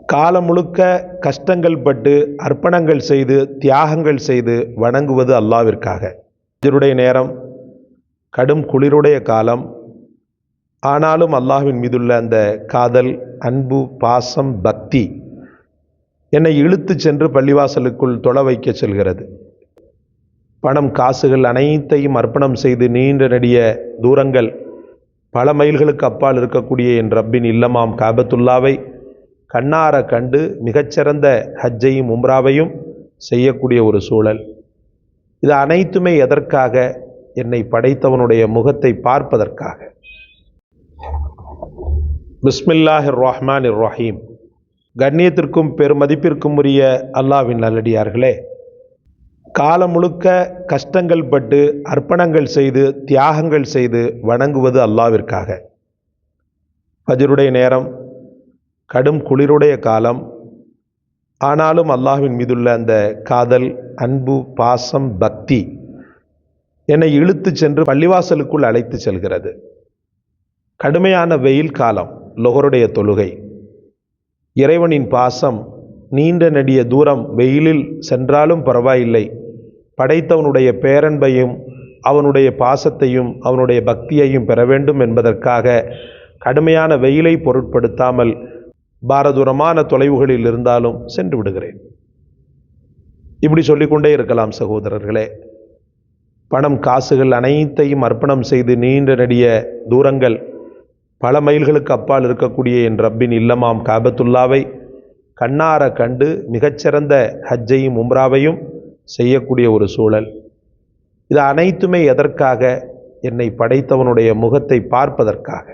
காலம் முழுக்க கஷ்டங்கள் பட்டு அர்ப்பணங்கள் செய்து தியாகங்கள் செய்து வணங்குவது அல்லாவிற்காக. இதனுடைய நேரம் கடும் குளிருடைய காலம். ஆனாலும் அல்லாஹ்வின் மீதுள்ள அந்த காதல், அன்பு, பாசம், பக்தி என்னை இழுத்து சென்று பள்ளிவாசலுக்குள் தொழ வைக்க செல்கிறது. பணம், காசுகள் அனைத்தையும் அர்ப்பணம் செய்து நீண்ட நெடிய தூரங்கள், பல மைல்களுக்கு அப்பால் இருக்கக்கூடிய என் ரப்பின் இல்லமாம் காபத்துல்லாவை கண்ணார கண்டு மிகச்சிறந்த ஹஜ்ஜையும் உம்ராவையும் செய்யக்கூடிய ஒரு சூழல். இது அனைத்துமே எதற்காக? என்னை படைத்தவனுடைய முகத்தை பார்ப்பதற்காக. பிஸ்மில்லாஹிர் ரஹ்மானிர் ரஹீம். கண்ணியத்திற்கும் பெருமதிப்பிற்கும் உரிய அல்லாஹ்வின் நல்லடியார்களே, காலம் முழுக்க கஷ்டங்கள் பட்டு அர்ப்பணங்கள் செய்து தியாகங்கள் செய்து வணங்குவது அல்லாவிற்காக. ஃபஜ்ருடைய நேரம் கடும் குளிருடைய காலம். ஆனாலும் அல்லாஹ்வின் மீதுள்ள அந்த காதல், அன்பு, பாசம், பக்தி என்னை இழுத்து சென்று பள்ளிவாசலுக்குள் அழைத்து செல்கிறது. கடுமையான வெயில் காலம், லொஹருடைய தொழுகை. இறைவனின் பாசம், நீண்ட நெடிய தூரம் வெயிலில் சென்றாலும் பரவாயில்லை, படைத்தவனுடைய பேரன்பையும் அவனுடைய பாசத்தையும் அவனுடைய பக்தியையும் பெற வேண்டும் என்பதற்காக கடுமையான வெயிலை பொருட்படுத்தாமல் பாரதூரமான தொலைவுகளில் இருந்தாலும் சென்று விடுகிறேன். இப்படி சொல்லிக்கொண்டே இருக்கலாம் சகோதரர்களே. பணம், காசுகள் அனைத்தையும் அர்ப்பணம் செய்து நீண்ட நெடிய தூரங்கள், பல மைல்களுக்கு அப்பால் இருக்கக்கூடிய என் ரப்பின் இல்லமாம் காபத்துல்லாவை கண்ணார கண்டு மிகச்சிறந்த ஹஜ்ஜையும் உம்ராவையும் செய்யக்கூடிய ஒரு சூழல். இது அனைத்துமே எதற்காக? என்னை படைத்தவனுடைய முகத்தை பார்ப்பதற்காக.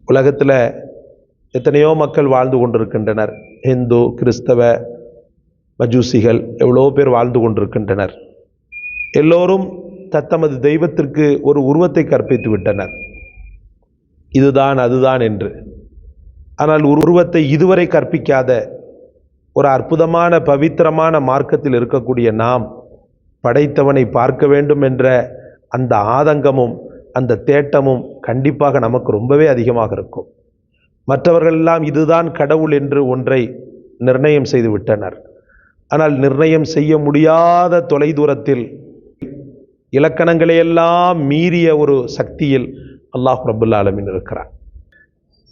உலகத்தில் எத்தனையோ மக்கள் வாழ்ந்து கொண்டிருக்கின்றனர். இந்து, கிறிஸ்தவ, மஜூசிகள் எவ்வளோ பேர் வாழ்ந்து கொண்டிருக்கின்றனர். எல்லோரும் தத்தமது தெய்வத்திற்கு ஒரு உருவத்தை கற்பித்து விட்டனர், இதுதான் அதுதான் என்று. ஆனால் உருவத்தை இதுவரை கற்பிக்காத ஒரு அற்புதமான பவித்திரமான மார்க்கத்தில் இருக்கக்கூடிய நாம் படைத்தவனை பார்க்க வேண்டும் என்ற அந்த ஆதங்கமும் அந்த தேட்டமும் கண்டிப்பாக நமக்கு ரொம்பவே அதிகமாக இருக்கும். மற்றவர்கள் எல்லாம் இதுதான் கடவுள் என்று ஒன்றை நிர்ணயம் செய்து விட்டனர். ஆனால் நிர்ணயம் செய்ய முடியாத தொலைதூரத்தில், இலக்கணங்களையெல்லாம் மீறிய ஒரு சக்தியில் அல்லாஹ் ரப்புல் ஆலமீன் இருக்கிறார்.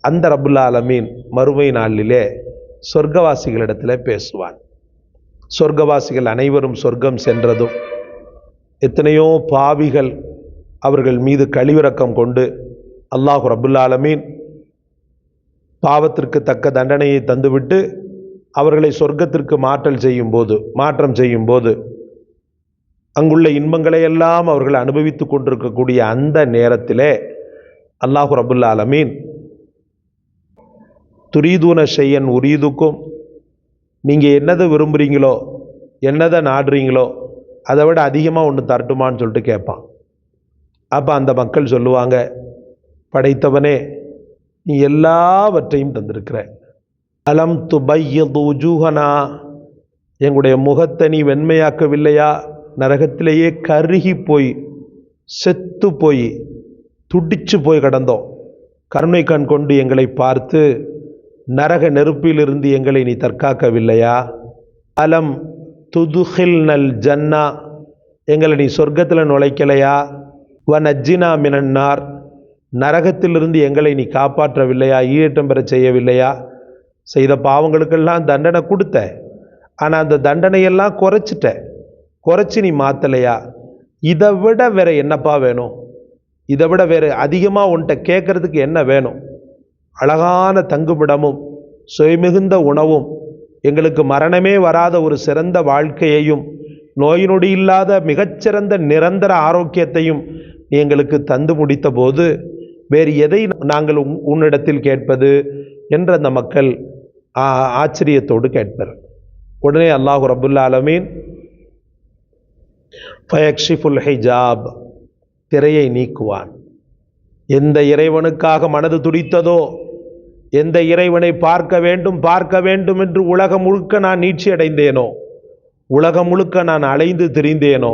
அந்த ரப்புல் ஆலமீன் மறுமை நாளிலே சொர்க்கவாசிகளிடத்தில் பேசுவான். சொர்க்கவாசிகள் அனைவரும் சொர்க்கம் சென்றதும் எத்தனையோ பாவிகள் அவர்கள் மீது கழிவிரக்கம் கொண்டு அல்லாஹ் ரப்புல் ஆலமீன் பாவத்திற்கு தக்க தண்டனையை தந்துவிட்டு அவர்களை சொர்க்கத்திற்கு மாற்றம் செய்யும் போது அங்குள்ள இன்பங்களை எல்லாம் அவர்கள் அனுபவித்து கொண்டிருக்கக்கூடிய அந்த நேரத்திலே அல்லாஹ் ரப்புல் ஆலமீன் துரீதூன ஷையன் உரீதுக்கும், நீங்கள் என்னதை விரும்புகிறீங்களோ, என்னதை நாடுறீங்களோ அதை விட அதிகமாக ஒன்று தரட்டுமான்னு சொல்லிட்டு கேட்பான். அப்போ அந்த மக்கள் சொல்லுவாங்க, படைத்தவனே நீ எல்லாவற்றையும் தந்திருக்கிற. அலம் துபையது உஜூஹனா, எங்களுடைய முகத்தை நீ வெண்மையாக்கவில்லையா? நரகத்திலேயே கருகி போய் செத்து போய் துடிச்சு போய் கிடந்தோம். கருணை கண் கொண்டு எங்களை பார்த்து நரக நெருப்பிலிருந்து எங்களை நீ தற்காக்கவில்லையா? அலம் துதுஹில் நல் ஜன்னா, எங்களை நீ சொர்க்கத்தில் நுழைக்கலையா? வனஜ்ஜினா மினன்னார், நரகத்திலிருந்து எங்களை நீ காப்பாற்றவில்லையா? ஈழேற்றம் பெற செய்யவில்லையா? செய்த பாவங்களுக்கெல்லாம் தண்டனை கொடுத்த, ஆனால் அந்த தண்டனையெல்லாம் குறைச்சி நீ மாற்றலையா? இதை விட வேற என்னப்பா வேணும்? இதை விட வேறு அதிகமாக உன்கிட்ட கேட்கறதுக்கு என்ன வேணும்? அழகான தங்குமிடமும் சுயமிகுந்த உணவும், எங்களுக்கு மரணமே வராத ஒரு சிறந்த வாழ்க்கையையும், நோய் நொடி இல்லாத மிகச்சிறந்த நிரந்தர ஆரோக்கியத்தையும் நீ எங்களுக்கு தந்து முடித்த போது வேறு எதை நாங்கள் உன்னிடத்தில் கேட்பது என்ற அந்த மக்கள் ஆச்சரியத்தோடு கேட்பர். உடனே அல்லாஹ் ரப்புல் ஆலமீன் ஃபயக்ஷிஃபுல் ஹிஜாப், திரையை நீக்குவான். எந்த இறைவனுக்காக மனது துடித்ததோ, எந்த இறைவனை பார்க்க வேண்டும் என்று உலகம் முழுக்க நான் நீட்சி அடைந்தேனோ, உலகம் முழுக்க நான் அலைந்து திரிந்தேனோ,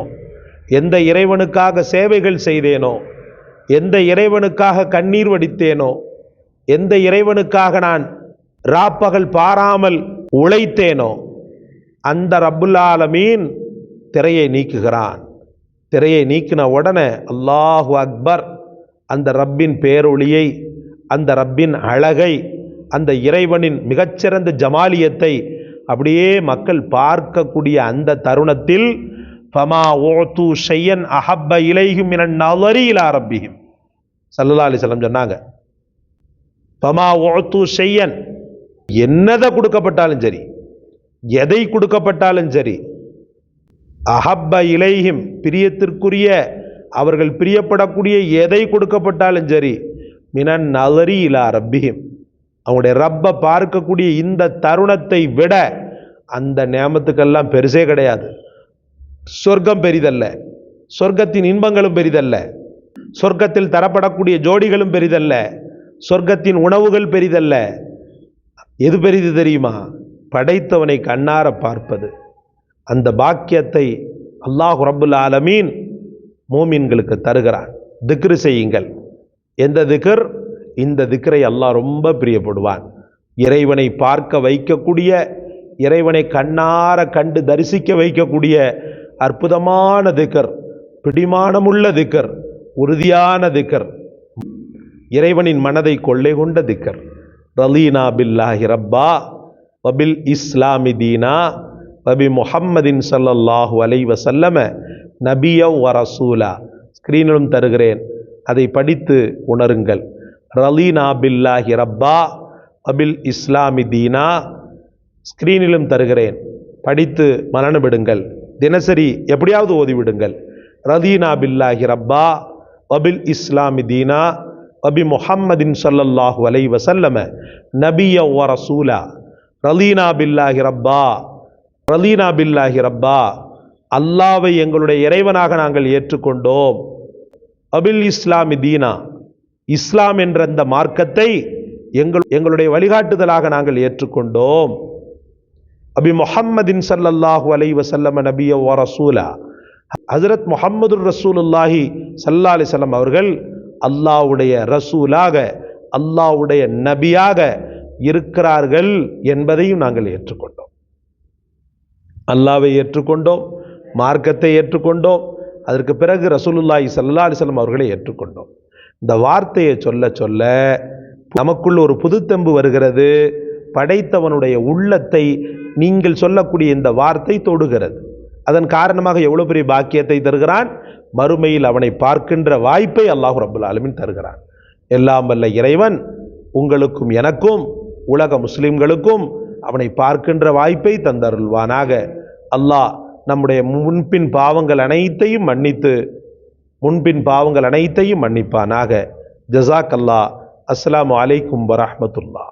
எந்த இறைவனுக்காக சேவைகள் செய்தேனோ, எந்த இறைவனுக்காக கண்ணீர் வடித்தேனோ, எந்த இறைவனுக்காக நான் ராப்பகல் பாராமல் உழைத்தேனோ அந்த ரப்புல் ஆலமீன் திரையை நீக்குகிறான். திரையை நீக்கின உடனே அல்லாஹு அக்பர், அந்த ரப்பின் பேரொளியை, அந்த ரப்பின் அழகை, அந்த இறைவனின் மிகச்சிறந்த ஜமாலியத்தை அப்படியே மக்கள் பார்க்கக்கூடிய அந்த தருணத்தில் ஃபமா ஊது ஷையன் அஹப்ப இலைஹிம் மினன் நஸரி இலா ரப்பிஹிம் ஸல்லல்லாஹு அலைஹி வஸல்லம் சொன்னாங்க. ஃபமா ஊது ஷையன், என்னதை கொடுக்கப்பட்டாலும் சரி, எதை கொடுக்கப்பட்டாலும் சரி, அஹப்ப இலைஹிம், பிரியத்திற்குரிய, அவர்கள் பிரியப்படக்கூடிய எதை கொடுக்கப்பட்டாலும் சரி, மினன் நஸரி இலா ரப்பிஹிம், அவங்களுடைய ரப்பை பார்க்கக்கூடிய இந்த தருணத்தை விட அந்த நியமத்துக்கெல்லாம் பெருசே கிடையாது. சொர்க்கம் பெரிதல்ல, சொர்க்கத்தின் இன்பங்களும் பெரிதல்ல, சொர்க்கத்தில் தரப்படக்கூடிய ஜோடிகளும் பெரிதல்ல, சொர்க்கத்தின் உணவுகள் பெரிதல்ல. எது பெரிது தெரியுமா? படைத்தவனை கண்ணார பார்ப்பது. அந்த பாக்கியத்தை அல்லாஹ் ரப்புல் ஆலமீன் மூமின்களுக்கு தருகிறான். திக்ரு செய்யுங்கள். எந்த திக்ர்? இந்த திக்ரை அல்லாஹ் ரொம்ப பிரியப்படுவான். இறைவனை பார்க்க வைக்கக்கூடிய, இறைவனை கண்ணார கண்டு தரிசிக்க வைக்கக்கூடிய அற்புதமான திக்ர், பிடிமானமுள்ள திக்ர், உறுதியான திக்ர், இறைவனின் மனதை கொள்ளை கொண்ட திக்ர். ரலீனா பில்லாஹி ரப்பா வபில் இஸ்லாமி தீனா வபி முஹம்மதின் ஸல்லல்லாஹு அலைஹி வஸல்லம நபிய வ ரசூலா. ஸ்கிரீனிலும் தருகிறேன், அதை படித்து உணருங்கள். ரலீனா பில்லாஹி ரப்பா வபில் இஸ்லாமி தீனா. ஸ்கிரீனிலும் தருகிறேன், படித்து மனனமிடுங்கள். தினசரி எப்படியாவது ஓதிவிடுங்கள். ரலீனா பில்லாஹி ரப்பா வபில் இஸ்லாமி தீனா வபி முஹம்மதின் ஸல்லல்லாஹு அலைஹி வஸல்லம நபிய வ ரசூலா. ரலீனா பில்லாஹி ரப்பா, ரலீனா பில்லாஹி ரப்பா, அல்லாவை எங்களுடைய இறைவனாக நாங்கள் ஏற்றுக்கொண்டோம். அபில் இஸ்லாமி தீனா, இஸ்லாம் என்ற அந்த மார்க்கத்தை எங்களுடைய வழிகாட்டுதலாக நாங்கள் ஏற்றுக்கொண்டோம். அபி முஹம்மதின் ஸல்லல்லாஹு அலைஹி வஸல்லம நபிய வ ரசூலா, ஹஜ்ரத் முஹம்மதுர் ரசூலுல்லாஹி ஸல்லல்லாஹு அலைஹி வஸல்லம் அவர்கள் அல்லாஹ்வுடைய ரசூலாக, அல்லாஹ்வுடைய நபியாக இருக்கிறார்கள் என்பதையும் நாங்கள் ஏற்றுக்கொண்டோம். அல்லாஹ்வை ஏற்றுக்கொண்டோம், மார்க்கத்தை ஏற்றுக்கொண்டோம், அதற்கு பிறகு ரசூலுல்லாஹி ஸல்லல்லாஹு அலைஹி வஸல்லம் அவர்களை ஏற்றுக்கொண்டோம். இந்த வார்த்தையை சொல்ல சொல்ல நமக்குள்ள ஒரு புதுத்தெம்பு வருகிறது. படைத்தவனுடைய உள்ளத்தை நீங்கள் சொல்லக்கூடிய இந்த வார்த்தை தொடுகிறது. அதன் காரணமாக எவ்வளவு பெரிய பாக்கியத்தை தருகிறான். மறுமையில் அவனை பார்க்கின்ற வாய்ப்பை அல்லாஹ் ரப்புல் ஆலமீன் தருகிறான். எல்லாம் வல்ல இறைவன் உங்களுக்கும் எனக்கும் உலக முஸ்லிம்களுக்கும் அவனை பார்க்கின்ற வாய்ப்பை தந்தருள்வானாக. அல்லாஹ் நம்முடைய முன்பின் பாவங்கள் அனைத்தையும் மன்னிப்பானாக. ஜஸாக் அல்லாஹ். அஸ்ஸலாமு அலைக்கும் வரஹ்மத்துல்லாஹ்.